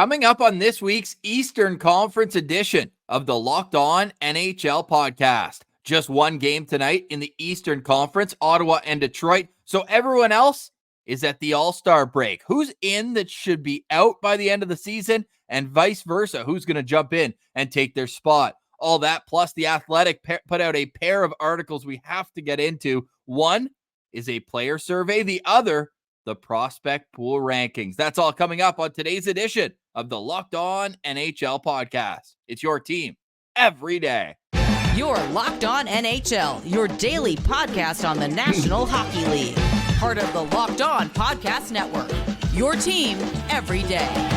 Coming up on this week's Eastern Conference edition of the Locked On NHL podcast. Just one game tonight in the Eastern Conference, Ottawa and Detroit. So everyone else is at the All-Star break. Who's in that should be out by the end of the season, and vice versa? Who's going to jump in and take their spot? All that, plus The Athletic put out a pair of articles we have to get into. One is a player survey. The other, the prospect pool rankings. That's all coming up on today's edition of the Locked On NHL podcast. It's your team every day. You're Locked On NHL, your daily podcast on the National Hockey League. Part of the Locked On Podcast Network. Your team every day.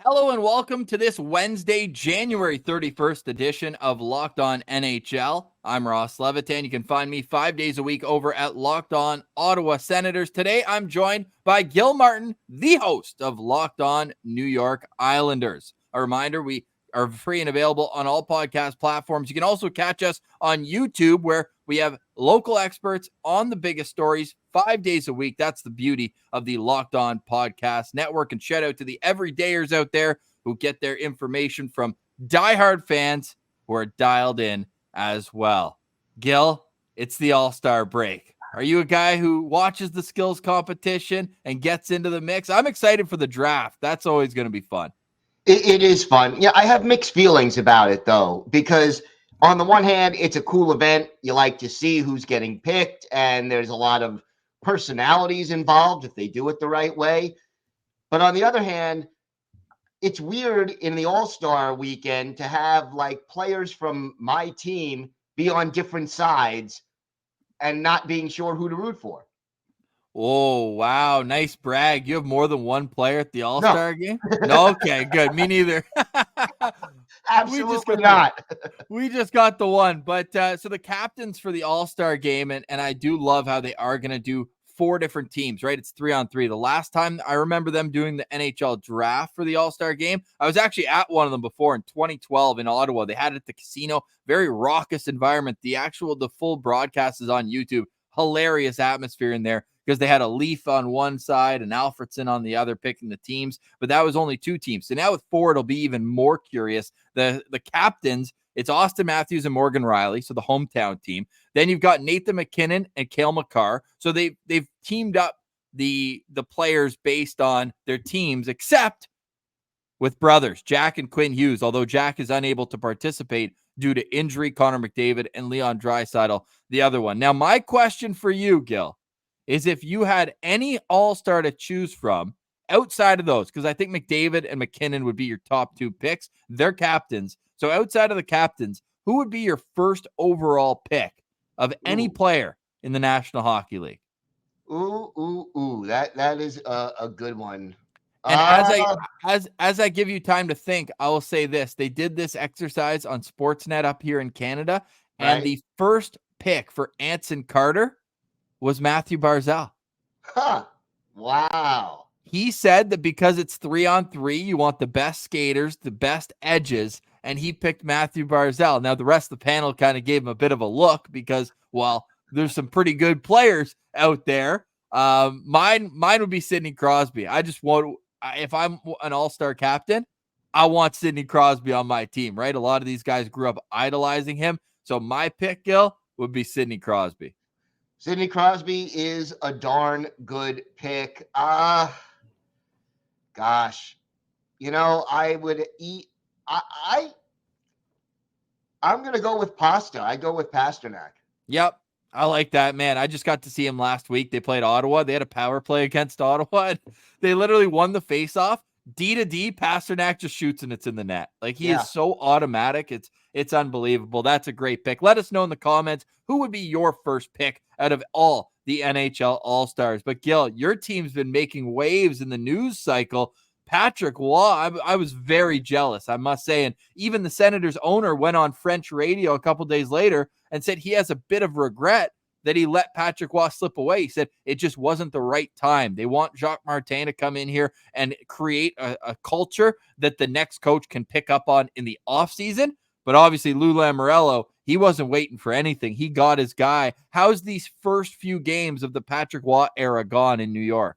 Hello and welcome to this Wednesday, January 31st edition of Locked On NHL. I'm Ross Levitan. You can find me 5 days a week over at Locked On Ottawa Senators. Today, I'm joined by Gil Martin, the host of Locked On New York Islanders. A reminder, we are free and available on all podcast platforms. You can also catch us on YouTube, where we have local experts on the biggest stories 5 days a week. That's the beauty of the Locked On Podcast Network. And shout out to the everydayers out there who get their information from diehard fans who are dialed in as well. Gil, it's the All-Star break. Are you a guy who watches the skills competition and gets into the mix? I'm excited for the draft. That's always going to be fun. It is fun. Yeah, I have mixed feelings about it, though, because on the one hand, it's a cool event. You like to see who's getting picked, and there's a lot of personalities involved if they do it the right way. But on the other hand, it's weird in the All-Star weekend to have like players from my team be on different sides and not being sure who to root for. Oh, wow. Nice brag. You have more than one player at the All-Star game? No, okay, good. Me neither. Absolutely not. We just got the one. But so the captains for the All-Star game, and I do love how they are going to do 4 different teams, right? It's 3-on-3. The last time I remember them doing the NHL draft for the All-Star game, I was actually at one of them before in 2012 in Ottawa. They had it at the casino. Very raucous environment. The full broadcast is on YouTube. Hilarious atmosphere in there, because they had a Leaf on one side and Alfredson on the other picking the teams, but that was only 2 teams. So now with 4, it'll be even more curious. The captains, it's Austin Matthews and Morgan Riley, so the hometown team. Then you've got Nathan McKinnon and Cale Makar. So they've teamed up the players based on their teams, except with brothers, Jack and Quinn Hughes, although Jack is unable to participate due to injury. Connor McDavid and Leon Draisaitl, the other one. Now, my question for you, Gil, is if you had any All-Star to choose from outside of those, because I think McDavid and McKinnon would be your top 2 picks. They're captains. So outside of the captains, who would be your first overall pick of any player in the National Hockey League? That is a good one. And as I give you time to think, I will say this. They did this exercise on Sportsnet up here in Canada, and the first pick for Anson Carter was Matthew Barzal. Huh. Wow. He said that because it's 3-on-3, you want the best skaters, the best edges, and he picked Matthew Barzal. Now, the rest of the panel kind of gave him a bit of a look because, well, there's some pretty good players out there. Mine would be Sidney Crosby. If I'm an All-Star captain, I want Sidney Crosby on my team, right? A lot of these guys grew up idolizing him. So my pick, Gil, would be Sidney Crosby. Sidney Crosby is a darn good pick. Gosh. I would eat. I'm going to go with pasta. I go with Pasternak. Yep. I like that, man. I just got to see him last week. They played Ottawa. They had a power play against Ottawa. They literally won the faceoff. D to D, Pasternak just shoots and it's in the net. Like, he is so automatic. It's unbelievable. That's a great pick. Let us know in the comments who would be your first pick out of all the NHL All-Stars. But Gil, your team's been making waves in the news cycle. Patrick Waugh, I was very jealous, I must say. And even the Senators owner went on French radio a couple days later and said he has a bit of regret that he let Patrick Waugh slip away. He said it just wasn't the right time. They want Jacques Martin to come in here and create a culture that the next coach can pick up on in the offseason. But obviously Lou Lamoriello, he wasn't waiting for anything. He got his guy. How's these first few games of the Patrick Watt era gone in New York?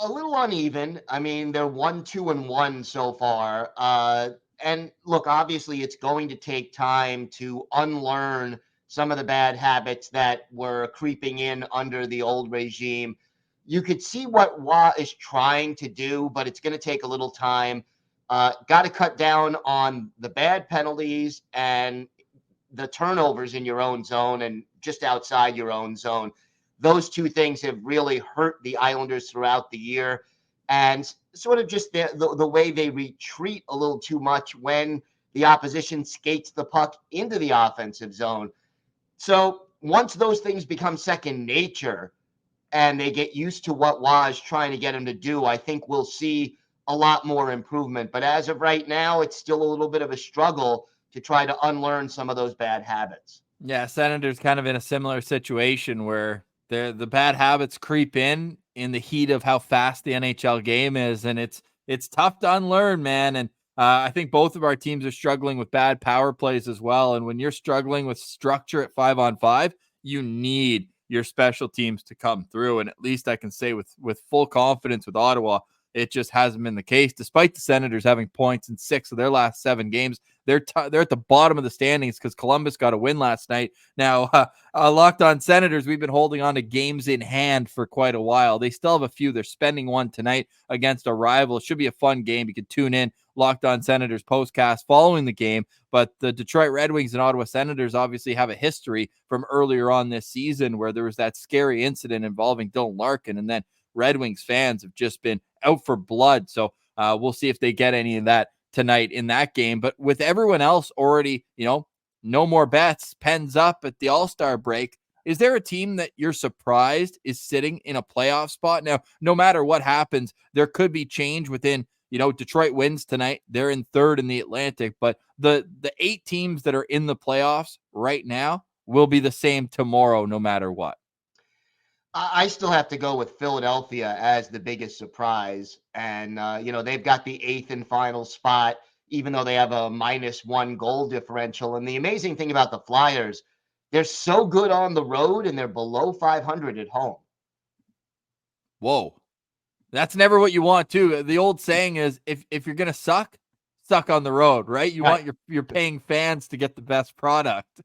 A little uneven. I mean, they're 1-2-1 so far. And look, obviously, it's going to take time to unlearn some of the bad habits that were creeping in under the old regime. You could see what Watt is trying to do, but it's going to take a little time. Got to cut down on the bad penalties and the turnovers in your own zone and just outside your own zone. Those two things have really hurt the Islanders throughout the year, and sort of just the way they retreat a little too much when the opposition skates the puck into the offensive zone. So once those things become second nature and they get used to what Waj trying to get them to do, I think we'll see a lot more improvement. But as of right now, it's still a little bit of a struggle to try to unlearn some of those bad habits. Yeah, Senators kind of in a similar situation where the bad habits creep in the heat of how fast the NHL game is, and it's tough to unlearn, man. And I think both of our teams are struggling with bad power plays as well. And when you're struggling with structure at 5-on-5, you need your special teams to come through. And at least I can say with full confidence with Ottawa, it just hasn't been the case. Despite the Senators having points in 6 of their last 7 games, they're at the bottom of the standings because Columbus got a win last night. Now, Locked On Senators, we've been holding on to games in hand for quite a while. They still have a few. They're spending one tonight against a rival. It should be a fun game. You can tune in Locked On Senators postcast following the game. But the Detroit Red Wings and Ottawa Senators obviously have a history from earlier on this season where there was that scary incident involving Dylan Larkin, and then Red Wings fans have just been out for blood. So we'll see if they get any of that tonight in that game. But with everyone else already, no more bets, pens up at the All-Star break, is there a team that you're surprised is sitting in a playoff spot? Now, no matter what happens, there could be change within, Detroit wins tonight. They're in third in the Atlantic, but the 8 teams that are in the playoffs right now will be the same tomorrow, no matter what. I still have to go with Philadelphia as the biggest surprise. And, they've got the 8th and final spot, even though they have a -1 goal differential. And the amazing thing about the Flyers, they're so good on the road and they're below 500 at home. Whoa. That's never what you want, too. The old saying is if you're going to suck on the road, right? You want your paying fans to get the best product.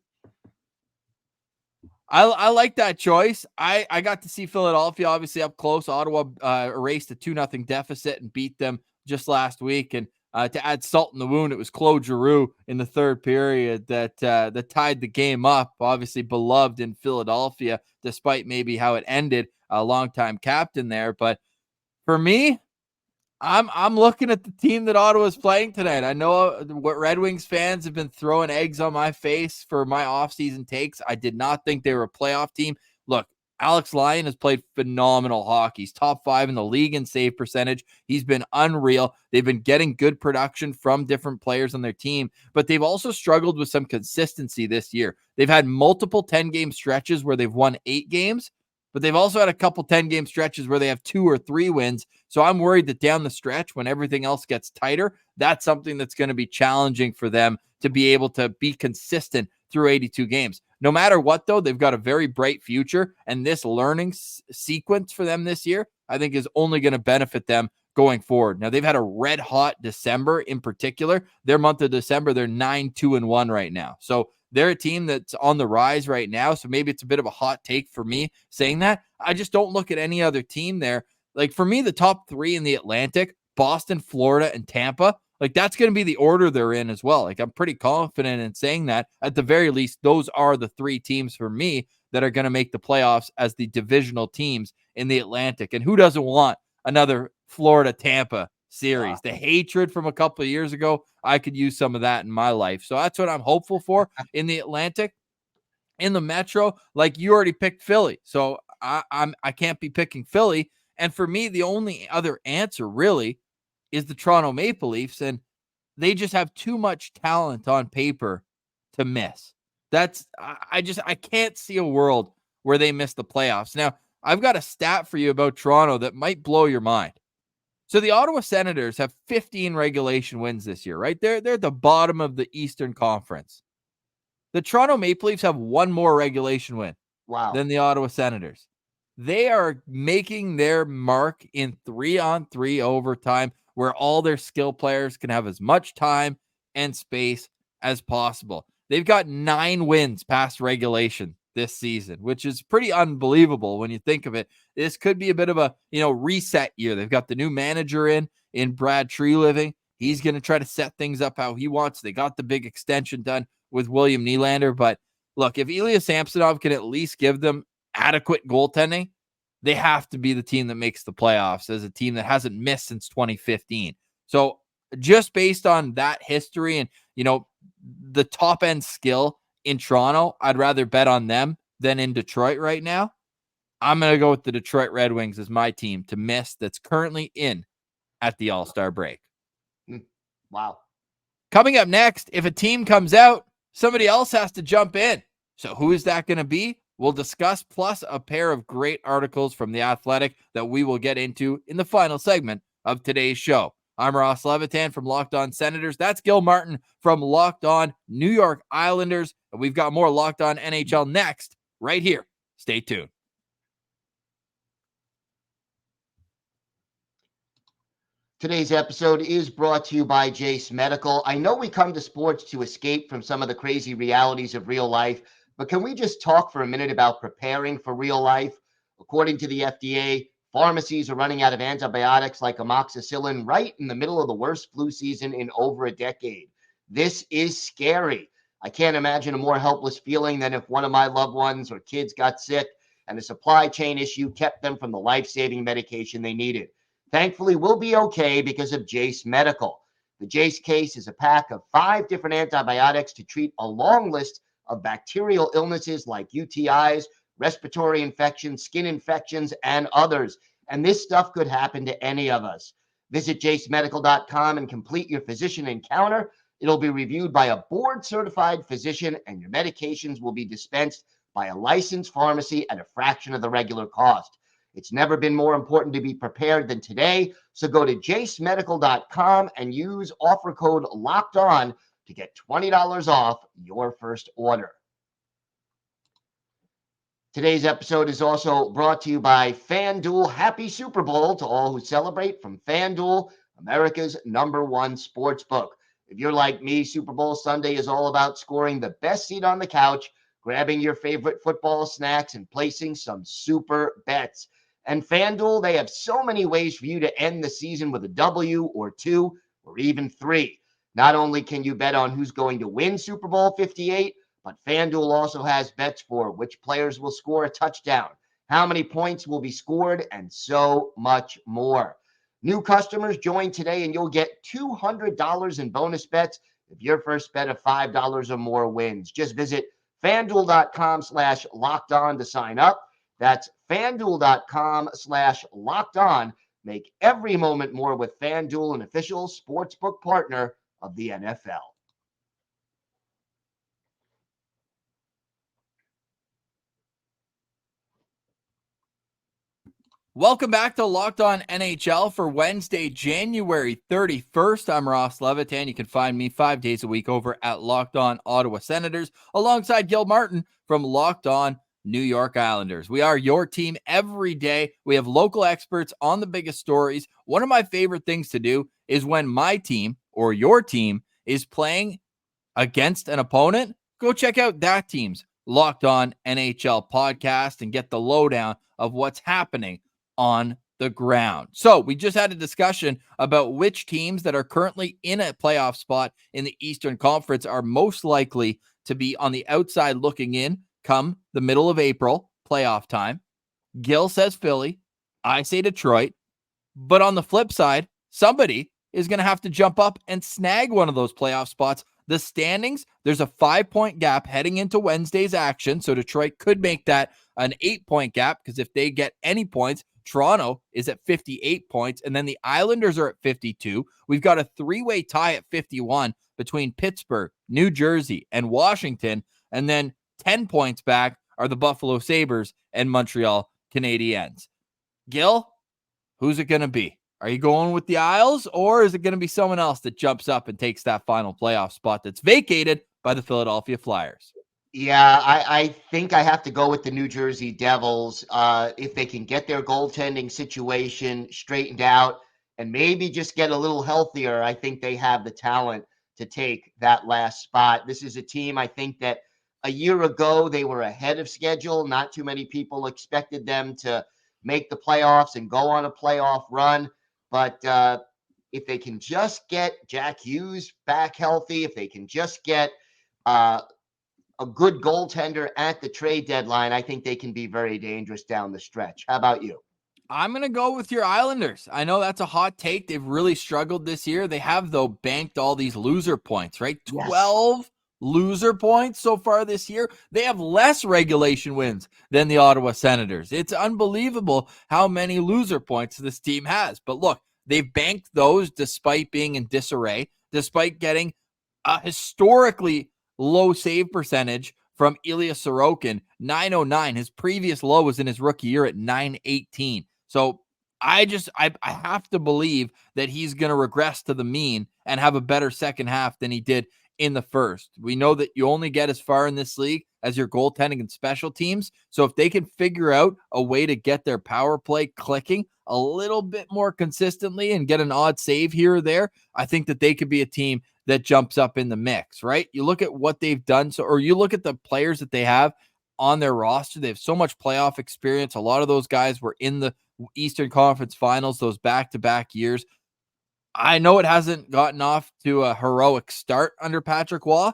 I like that choice. I got to see Philadelphia obviously up close. Ottawa erased a 2-0 deficit and beat them just last week. And to add salt in the wound, it was Claude Giroux in the third period that tied the game up. Obviously beloved in Philadelphia, despite maybe how it ended. A longtime captain there, but for me, I'm looking at the team that Ottawa's playing tonight. I know what Red Wings fans have been throwing eggs on my face for my offseason takes. I did not think they were a playoff team. Look, Alex Lyon has played phenomenal hockey. He's top 5 in the league in save percentage. He's been unreal. They've been getting good production from different players on their team, but they've also struggled with some consistency this year. They've had multiple 10-game stretches where they've won 8 games, but they've also had a couple 10-game stretches where they have 2 or 3 wins. So I'm worried that down the stretch, when everything else gets tighter, that's something that's going to be challenging for them to be able to be consistent through 82 games. No matter what, though, they've got a very bright future, and this learning sequence for them this year, I think, is only going to benefit them going forward. Now, they've had a red-hot December in particular. Their month of December, they're 9-2-1 right now. So they're a team that's on the rise right now, so maybe it's a bit of a hot take for me saying that. I just don't look at any other team there. Like, for me, the top 3 in the Atlantic, Boston, Florida, and Tampa, like, that's going to be the order they're in as well. Like, I'm pretty confident in saying that. At the very least, those are the 3 teams for me that are going to make the playoffs as the divisional teams in the Atlantic. And who doesn't want another Florida-Tampa series? The hatred from a couple of years ago, I could use some of that in my life. So that's what I'm hopeful for in the Atlantic. In the Metro, like, you already picked Philly, so I can't be picking Philly. And for me, the only other answer really is the Toronto Maple Leafs, and they just have too much talent on paper to miss. I can't see a world where they miss the playoffs. Now, I've got a stat for you about Toronto that might blow your mind. So the Ottawa Senators have 15 regulation wins this year, right? They're at the bottom of the Eastern Conference. The Toronto Maple Leafs have one more regulation win than the Ottawa Senators. They are making their mark in 3-on-3 overtime where all their skill players can have as much time and space as possible. They've got 9 wins past regulation this season, which is pretty unbelievable when you think of it. This could be a bit of a, reset year. They've got the new manager in Brad Treliving. He's going to try to set things up how he wants. They got the big extension done with William Nylander. But look, if Ilya Samsonov can at least give them adequate goaltending, they have to be the team that makes the playoffs as a team that hasn't missed since 2015. So just based on that history and, the top end skill in Toronto, I'd rather bet on them than in Detroit right now. I'm going to go with the Detroit Red Wings as my team to miss that's currently in at the All-Star break. Wow. Coming up next, if a team comes out, somebody else has to jump in. So who is that going to be? We'll discuss, plus a pair of great articles from The Athletic that we will get into in the final segment of today's show. I'm Ross Levitan from Locked On Senators. That's Gil Martin from Locked On New York Islanders. And we've got more Locked On NHL next, right here. Stay tuned. Today's episode is brought to you by Jase Medical. I know we come to sports to escape from some of the crazy realities of real life, but can we just talk for a minute about preparing for real life? According to the FDA, pharmacies are running out of antibiotics like amoxicillin right in the middle of the worst flu season in over a decade. This is scary. I can't imagine a more helpless feeling than if one of my loved ones or kids got sick and a supply chain issue kept them from the life-saving medication they needed. Thankfully, we'll be okay because of Jase Medical. The Jase case is a pack of 5 different antibiotics to treat a long list of bacterial illnesses like UTIs, respiratory infections, skin infections, and others. And this stuff could happen to any of us. Visit jasemedical.com and complete your physician encounter. It'll be reviewed by a board-certified physician, and your medications will be dispensed by a licensed pharmacy at a fraction of the regular cost. It's never been more important to be prepared than today. So go to jasemedical.com and use offer code LOCKEDON to get $20 off your first order. Today's episode is also brought to you by FanDuel. Happy Super Bowl to all who celebrate from FanDuel, America's #1 sportsbook. If you're like me, Super Bowl Sunday is all about scoring the best seat on the couch, grabbing your favorite football snacks, and placing some super bets. And FanDuel, they have so many ways for you to end the season with a W or 2 or even 3. Not only can you bet on who's going to win Super Bowl 58, but FanDuel also has bets for which players will score a touchdown, how many points will be scored, and so much more. New customers join today and you'll get $200 in bonus bets if your first bet of $5 or more wins. Just visit FanDuel.com/lockedon to sign up. That's FanDuel.com/lockedon. Make every moment more with FanDuel, an official sportsbook partner of the NFL. Welcome back to Locked On NHL for Wednesday, January 31st. I'm Ross Levitan. You can find me 5 days a week over at Locked On Ottawa Senators alongside Gil Martin from Locked On New York Islanders. We are your team every day. We have local experts on the biggest stories. One of my favorite things to do is when my team or your team is playing against an opponent, go check out that team's Locked On NHL podcast and get the lowdown of what's happening on the ground. So we just had a discussion about which teams that are currently in a playoff spot in the Eastern Conference are most likely to be on the outside looking in come the middle of April, playoff time. Gil says Philly. I say Detroit. But on the flip side, somebody is going to have to jump up and snag one of those playoff spots. The standings, there's a 5-point gap heading into Wednesday's action. So Detroit could make that an 8-point gap because if they get any points, Toronto is at 58 points, and then the Islanders are at 52. We've got a 3-way tie at 51 between Pittsburgh, New Jersey, and Washington, and then 10 points back are the Buffalo Sabres and Montreal Canadiens. Gil, who's it going to be? Are you going with the Isles, or is it going to be someone else that jumps up and takes that final playoff spot that's vacated by the Philadelphia Flyers? Yeah, I think I have to go with the New Jersey Devils. If they can get their goaltending situation straightened out and maybe just get a little healthier, I think they have the talent to take that last spot. This is a team, I think, that a year ago they were ahead of schedule. Not too many people expected them to make the playoffs and go on a playoff run. But if they can just get Jack Hughes back healthy, if they can just get a good goaltender at the trade deadline, I think they can be very dangerous down the stretch. How about you? I'm going to go with your Islanders. I know that's a hot take. They've really struggled this year. They have, though, banked all these loser points, right? Yes. 12 loser points so far this year. They have less regulation wins than the Ottawa Senators. It's unbelievable how many loser points this team has. But look, they've banked those despite being in disarray, despite getting a historically low save percentage from Ilya Sorokin, 909. His previous low was in his rookie year at 918. So I have to believe that he's going to regress to the mean and have a better second half than he did in the first. We know that you only get as far in this league as your goaltending and special teams. So if they can figure out a way to get their power play clicking a little bit more consistently and get an odd save here or there, I think that they could be a team that jumps up in the mix, right? You look at what they've done, or you look at the players that they have on their roster. They have so much playoff experience. A lot of those guys were in the Eastern Conference Finals those back-to-back years. I know it hasn't gotten off to a heroic start under Patrick Waugh,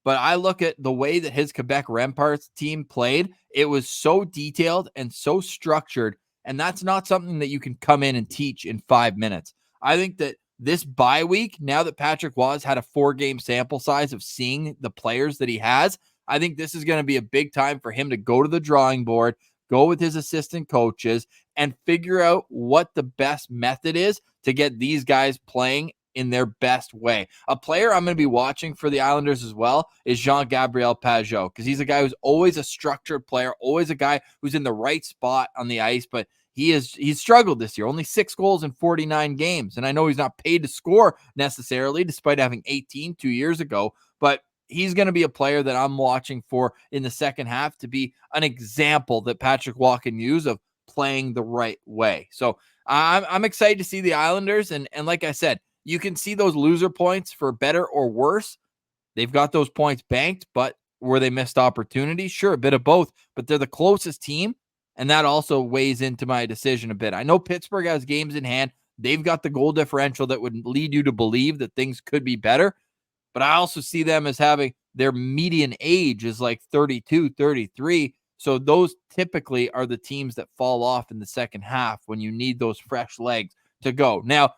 but I look at the way that his Quebec Remparts team played. It was so detailed and so structured, and that's not something that you can come in and teach in 5 minutes. I think that this bye week, now that Patrick Waugh has had a 4-game sample size of seeing the players that he has, I think this is going to be a big time for him to go to the drawing board, go with his assistant coaches, and figure out what the best method is to get these guys playing in their best way. A player I'm going to be watching for the Islanders as well is Jean-Gabriel Pageau, because he's a guy who's always a structured player, always a guy who's in the right spot on the ice, but he's struggled this year. Only 6 goals in 49 games. And I know he's not paid to score necessarily, despite having 18 2 years ago, but he's going to be a player that I'm watching for in the second half to be an example that Patrick Waugh can use of playing the right way. So I'm excited to see the Islanders. And like I said, you can see those loser points for better or worse. They've got those points banked, but were they missed opportunities? Sure, a bit of both, but they're the closest team. And that also weighs into my decision a bit. I know Pittsburgh has games in hand. They've got the goal differential that would lead you to believe that things could be better. But I also see them as having their median age is like 32, 33. So those typically are the teams that fall off in the second half when you need those fresh legs to go. Now,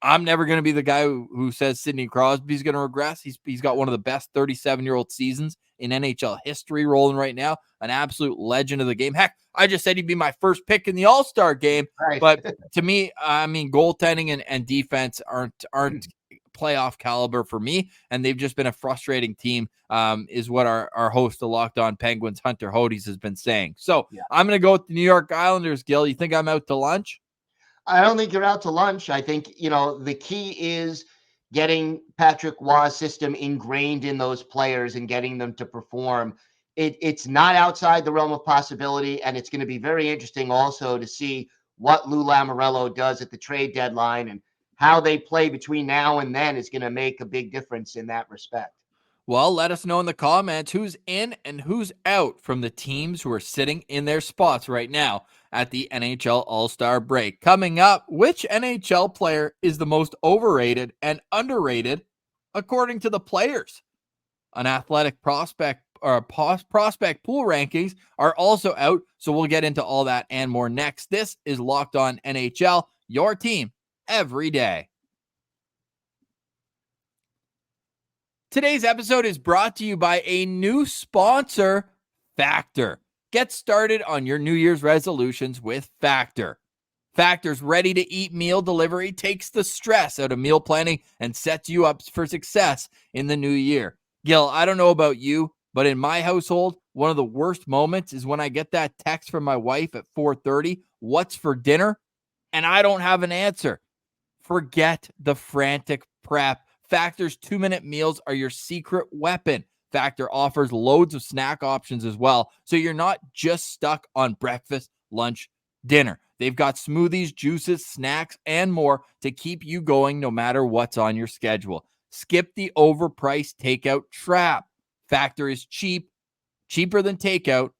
I'm never going to be the guy who says Sidney Crosby's going to regress. He's got one of the best 37-year-old seasons in NHL history rolling right now, an absolute legend of the game. Heck, I just said he'd be my first pick in the All-Star game. Right. But to me, I mean, goaltending and defense aren't playoff caliber for me, and they've just been a frustrating team, is what our host of Locked On Penguins, Hunter Hodes, has been saying. So yeah. I'm going to go with the New York Islanders, Gil. You think I'm out to lunch? I don't think you're out to lunch. I think, the key is getting Patrick Waugh's system ingrained in those players and getting them to perform. It's not outside the realm of possibility, and it's going to be very interesting also to see what Lou Lamoriello does at the trade deadline, and how they play between now and then is going to make a big difference in that respect. Well, let us know in the comments who's in and who's out from the teams who are sitting in their spots right now at the NHL All-Star break. Coming up, which NHL player is the most overrated and underrated according to the players? An athletic prospect or prospect pool rankings are also out, so we'll get into all that and more next. This is Locked On NHL, your team every day. Today's episode is brought to you by a new sponsor, Factor. Get started on your New Year's resolutions with Factor. Factor's ready-to-eat meal delivery takes the stress out of meal planning and sets you up for success in the new year. Gil, I don't know about you, but in my household, one of the worst moments is when I get that text from my wife at 4:30, "What's for dinner?" and I don't have an answer. Forget the frantic prep. Factor's 2-minute meals are your secret weapon. Factor offers loads of snack options as well, so you're not just stuck on breakfast, lunch, dinner. They've got smoothies, juices, snacks, and more to keep you going no matter what's on your schedule. Skip the overpriced takeout trap. Factor is cheap, cheaper than takeout,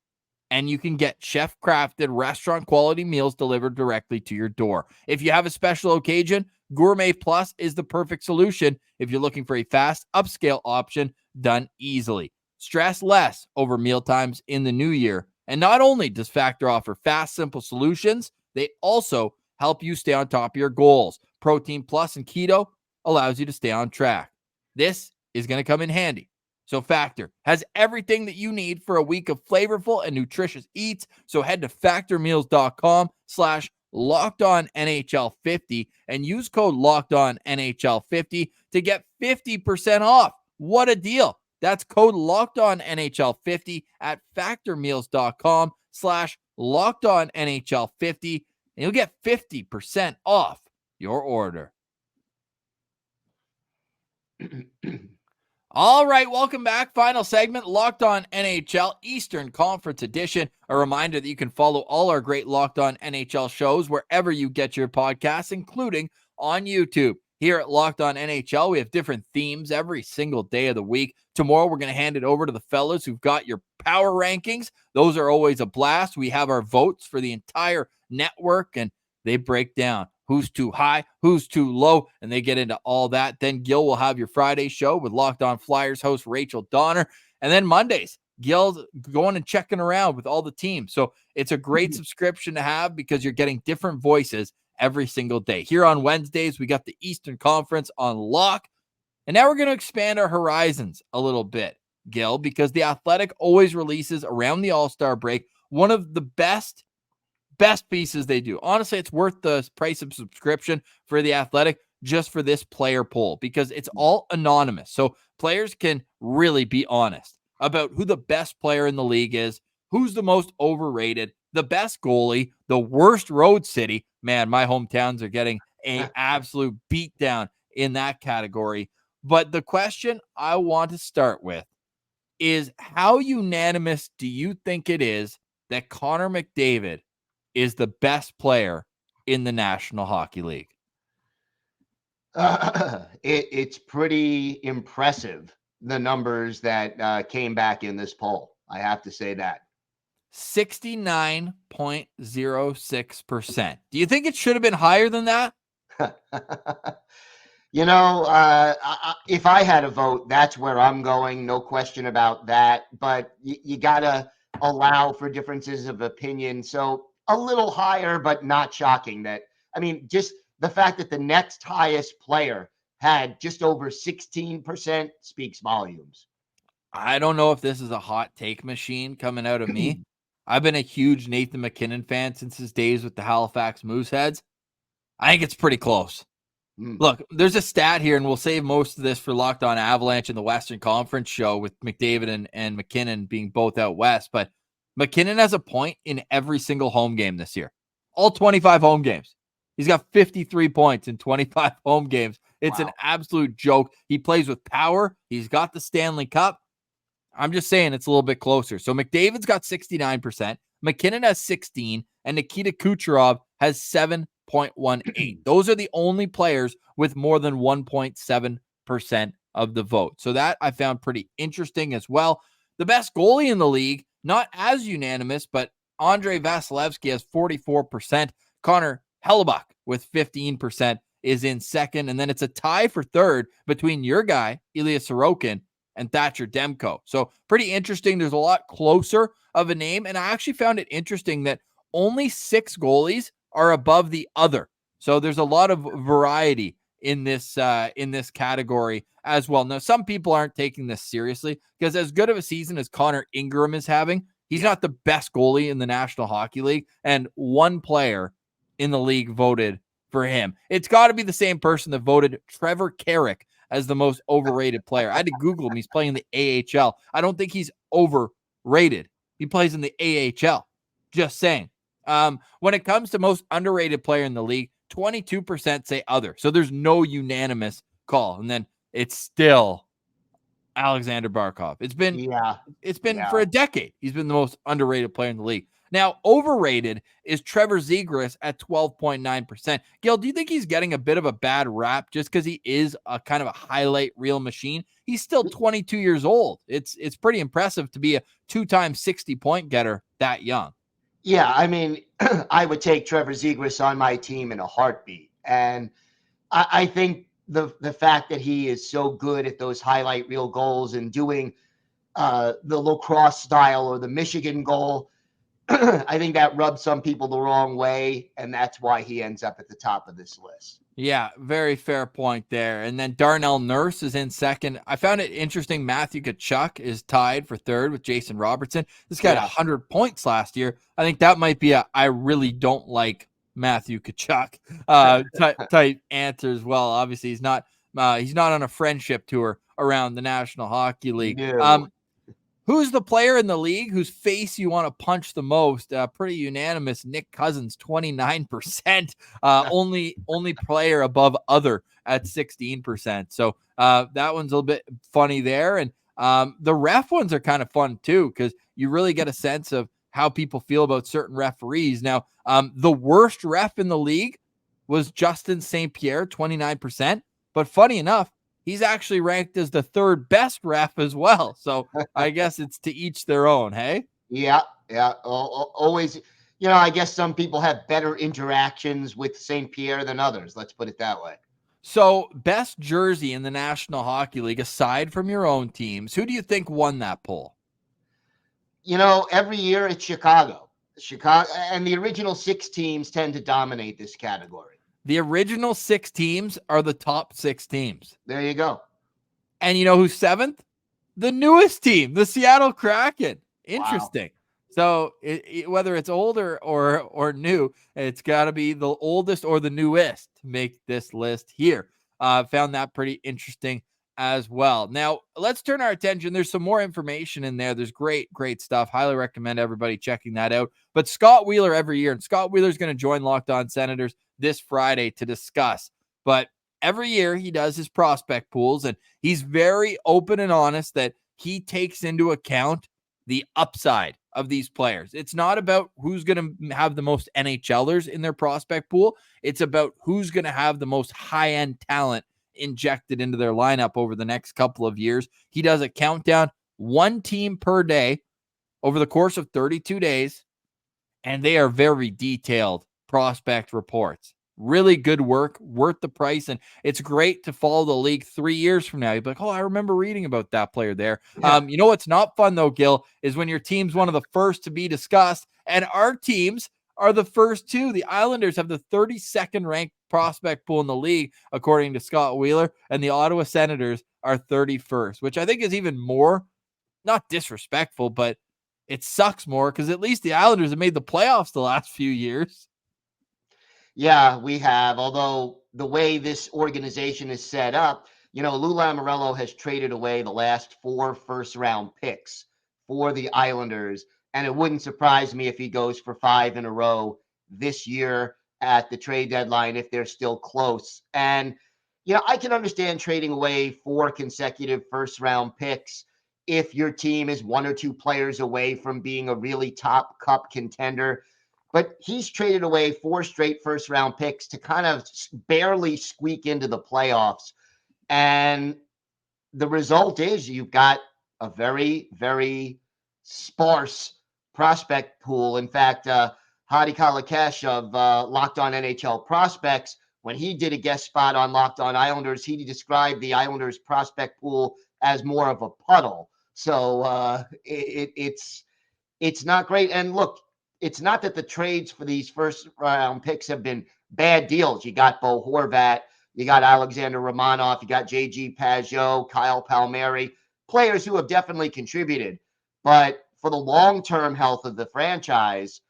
and you can get chef-crafted, restaurant-quality meals delivered directly to your door. If you have a special occasion, Gourmet Plus is the perfect solution if you're looking for a fast, upscale option done easily. Stress less over mealtimes in the new year. And not only does Factor offer fast, simple solutions, they also help you stay on top of your goals. Protein Plus and Keto allows you to stay on track. This is going to come in handy. So Factor has everything that you need for a week of flavorful and nutritious eats. So head to factormeals.com/LockedOnNHL50 and use code LockedOnNHL50 to get 50% off. What a deal. That's code LockedOnNHL50 at factormeals.com/LockedOnNHL50 and you'll get 50% off your order. All right, welcome back. Final segment, Locked On NHL Eastern Conference Edition. A reminder that you can follow all our great Locked On NHL shows wherever you get your podcasts, including on YouTube. Here at Locked On NHL, we have different themes every single day of the week. Tomorrow, we're going to hand it over to the fellas who've got your power rankings. Those are always a blast. We have our votes for the entire network, and they break down who's too high, who's too low, and they get into all that. Then Gil will have your Friday show with Locked On Flyers host Rachel Donner. And then Mondays, Gil's going and checking around with all the teams. So it's a great subscription to have because you're getting different voices every single day. Here on Wednesdays, we got the Eastern Conference on lock. And now we're going to expand our horizons a little bit, Gil, because The Athletic always releases around the All-Star break one of the best pieces they do. Honestly, it's worth the price of subscription for The Athletic just for this player poll because it's all anonymous. So players can really be honest about who the best player in the league is, who's the most overrated, the best goalie, the worst road city. Man, my hometowns are getting an absolute beatdown in that category. But the question I want to start with is how unanimous do you think it is that Connor McDavid is the best player in the National Hockey League? It's pretty impressive, the numbers that came back in this poll. I have to say that. 69.06%. Do you think it should have been higher than that? If I had a vote, that's where I'm going. No question about that. But you got to allow for differences of opinion. So a little higher, but not shocking just the fact that the next highest player had just over 16% speaks volumes. I don't know if this is a hot take machine coming out of me. I've been a huge Nathan MacKinnon fan since his days with the Halifax Mooseheads. I think it's pretty close. Look, there's a stat here, and we'll save most of this for Locked On Avalanche and the Western Conference show with McDavid and MacKinnon being both out west, but MacKinnon has a point in every single home game this year. All 25 home games. He's got 53 points in 25 home games. It's an absolute joke. He plays with power. He's got the Stanley Cup. I'm just saying it's a little bit closer. So McDavid's got 69%. MacKinnon has 16, and Nikita Kucherov has 7.18. Those are the only players with more than 1.7% of the vote. So that I found pretty interesting as well. The best goalie in the league, not as unanimous, but Andrei Vasilevsky has 44%. Connor Hellebuyck with 15% is in second. And then it's a tie for third between your guy, Ilya Sorokin, and Thatcher Demko. So pretty interesting. There's a lot closer of a name. And I actually found it interesting that only 6 goalies are above the other. So there's a lot of variety in this category as well. Now, some people aren't taking this seriously because as good of a season as Connor Ingram is having, he's not the best goalie in the National Hockey League, and one player in the league voted for him. It's got to be the same person that voted Trevor Carrick as the most overrated player. I had to Google him. He's playing the AHL. I don't think he's overrated. He plays in the AHL. Just saying. When it comes to most underrated player in the league, 22% say other. So there's no unanimous call. And then it's still Alexander Barkov. It's been for a decade. He's been the most underrated player in the league. Now, overrated is Trevor Zegras at 12.9%. Gil, do you think he's getting a bit of a bad rap just because he is a kind of a highlight reel machine? He's still 22 years old. It's pretty impressive to be a 2-time 60-point getter that young. Yeah, I mean, I would take Trevor Zegras on my team in a heartbeat. And I think the fact that he is so good at those highlight reel goals and doing the lacrosse style or the Michigan goal, I think that rubs some people the wrong way, and that's why he ends up at the top of this list. Yeah, very fair point there. And then Darnell Nurse is in second. I found it interesting. Matthew Tkachuk is tied for third with Jason Robertson. This guy had 100 points last year. I think that might be I really don't like Matthew Tkachuk type answer as well. Obviously, he's not on a friendship tour around the National Hockey League. No. Who's the player in the league whose face you want to punch the most? Pretty unanimous. Nick Cousins, 29%. Only player above other at 16%. So that one's a little bit funny there. And the ref ones are kind of fun too, because you really get a sense of how people feel about certain referees. Now, the worst ref in the league was Justin St. Pierre, 29%. But funny enough, he's actually ranked as the third best ref as well. So I guess it's to each their own, hey? Yeah. Always, I guess some people have better interactions with St. Pierre than others. Let's put it that way. So best jersey in the National Hockey League, aside from your own teams, who do you think won that poll? Every year it's Chicago, and the original 6 teams tend to dominate this category. The original 6 teams are the top 6 teams. There you go. And you know who's 7th? The newest team, the Seattle Kraken. Interesting. Wow. So whether it's older or new, it's got to be the oldest or the newest to make this list here. Found that pretty interesting as well. Now, let's turn our attention. There's some more information in there. There's great stuff. Highly recommend everybody checking that out. But Scott Wheeler every year, and Scott Wheeler's going to join Locked On Senators this Friday to discuss. But every year he does his prospect pools, and he's very open and honest that he takes into account the upside of these players. It's not about who's going to have the most NHLers in their prospect pool. It's about who's going to have the most high-end talent injected into their lineup over the next couple of years. He does a countdown, 1 team per day over the course of 32 days, and they are very detailed prospect reports. Really good work, worth the price, and it's great to follow the league 3 years from now. You'd be like, I remember reading about that player there. Yeah. You know what's not fun, though, Gil, is when your team's one of the first to be discussed, and our teams are the first 2. The Islanders have the 32nd ranked prospect pool in the league, according to Scott Wheeler, and the Ottawa Senators are 31st, which I think is even more, not disrespectful, but it sucks more because at least the Islanders have made the playoffs the last few years. Yeah, we have. Although the way this organization is set up, Lou Lamoriello has traded away the last 4 first-round picks for the Islanders, and it wouldn't surprise me if he goes for 5 in a row this year at the trade deadline if they're still close. And, I can understand trading away 4 consecutive first-round picks if your team is 1 or 2 players away from being a really top cup contender. But he's traded away 4 straight first-round picks to kind of barely squeak into the playoffs. And the result is you've got a very, very sparse prospect pool. In fact, Hadi Kalakesh of Locked On NHL Prospects, when he did a guest spot on Locked On Islanders, he described the Islanders prospect pool as more of a puddle. So it's not great. And look, it's not that the trades for these first-round picks have been bad deals. You got Bo Horvat, you got Alexander Romanov, you got J.G. Pageau, Kyle Palmieri, players who have definitely contributed. But for the long-term health of the franchise,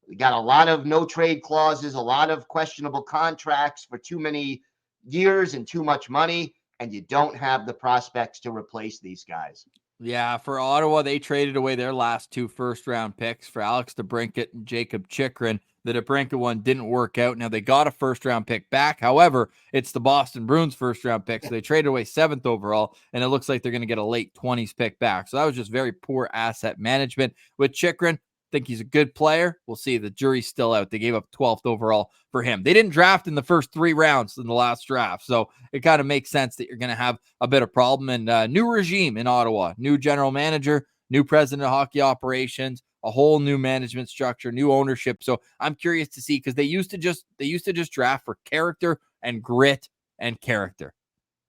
we got a lot of no-trade clauses, a lot of questionable contracts for too many years and too much money, and you don't have the prospects to replace these guys. Yeah, for Ottawa, they traded away their last 2 first-round picks for Alex DeBrincat and Jacob Chychrun. The DeBrincat one didn't work out. Now, they got a first-round pick back. However, it's the Boston Bruins first-round pick, so they traded away 7th overall, and it looks like they're going to get a late 20s pick back. So that was just very poor asset management. With Chychrun, think he's a good player. We'll see. The jury's still out. They gave up 12th overall for him. They didn't draft in the first 3 rounds in the last draft, so it kind of makes sense that you're going to have a bit of problem. And new regime in Ottawa, new general manager, new president of hockey operations, a whole new management structure, new ownership. So I'm curious to see, because they used to just draft for character and grit and character.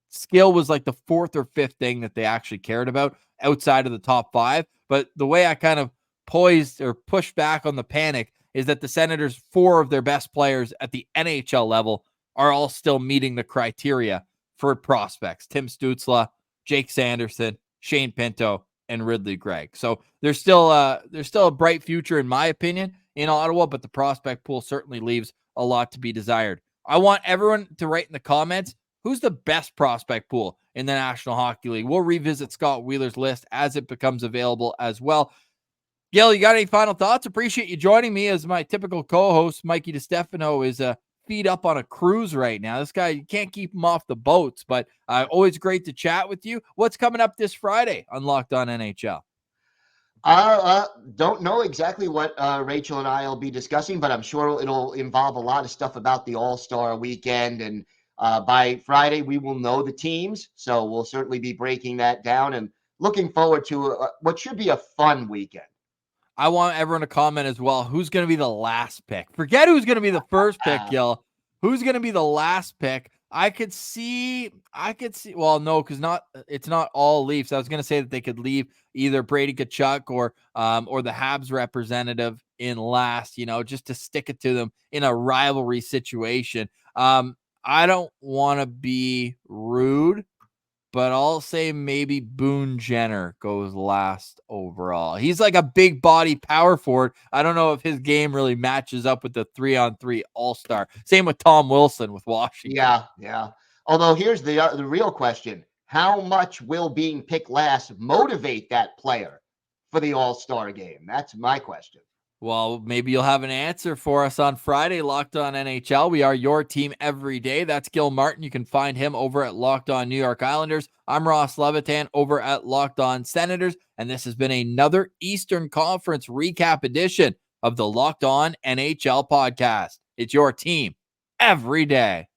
Skill was like the 4th or 5th thing that they actually cared about outside of the top 5. But the way I kind of poised or pushed back on the panic is that the Senators, 4 of their best players at the NHL level are all still meeting the criteria for prospects. Tim Stützle, Jake Sanderson, Shane Pinto, and Ridley Gregg. So there's still a bright future, in my opinion, in Ottawa, but the prospect pool certainly leaves a lot to be desired. I want everyone to write in the comments, who's the best prospect pool in the National Hockey League? We'll revisit Scott Wheeler's list as it becomes available as well. Gil, you got any final thoughts? Appreciate you joining me as my typical co-host. Mikey DeStefano is feet up on a cruise right now. This guy, you can't keep him off the boats, but always great to chat with you. What's coming up this Friday on Locked On NHL? Don't know exactly what Rachel and I will be discussing, but I'm sure it'll involve a lot of stuff about the All-Star weekend. And by Friday, we will know the teams. So we'll certainly be breaking that down and looking forward to what should be a fun weekend. I want everyone to comment as well. Who's going to be the last pick? Forget who's going to be the first pick, Gil. Who's going to be the last pick? I could see. Well, no, because it's not all Leafs. I was going to say that they could leave either Brady Tkachuk or the Habs representative in last, just to stick it to them in a rivalry situation. I don't want to be rude, but I'll say maybe Boone Jenner goes last overall. He's like a big body power forward. I don't know if his game really matches up with the 3-on-3 All-Star. Same with Tom Wilson with Washington. Yeah. Although here's the real question. How much will being picked last motivate that player for the All-Star game? That's my question. Well, maybe you'll have an answer for us on Friday, Locked On NHL. We are your team every day. That's Gil Martin. You can find him over at Locked On New York Islanders. I'm Ross Levitan over at Locked On Senators. And this has been another Eastern Conference recap edition of the Locked On NHL podcast. It's your team every day.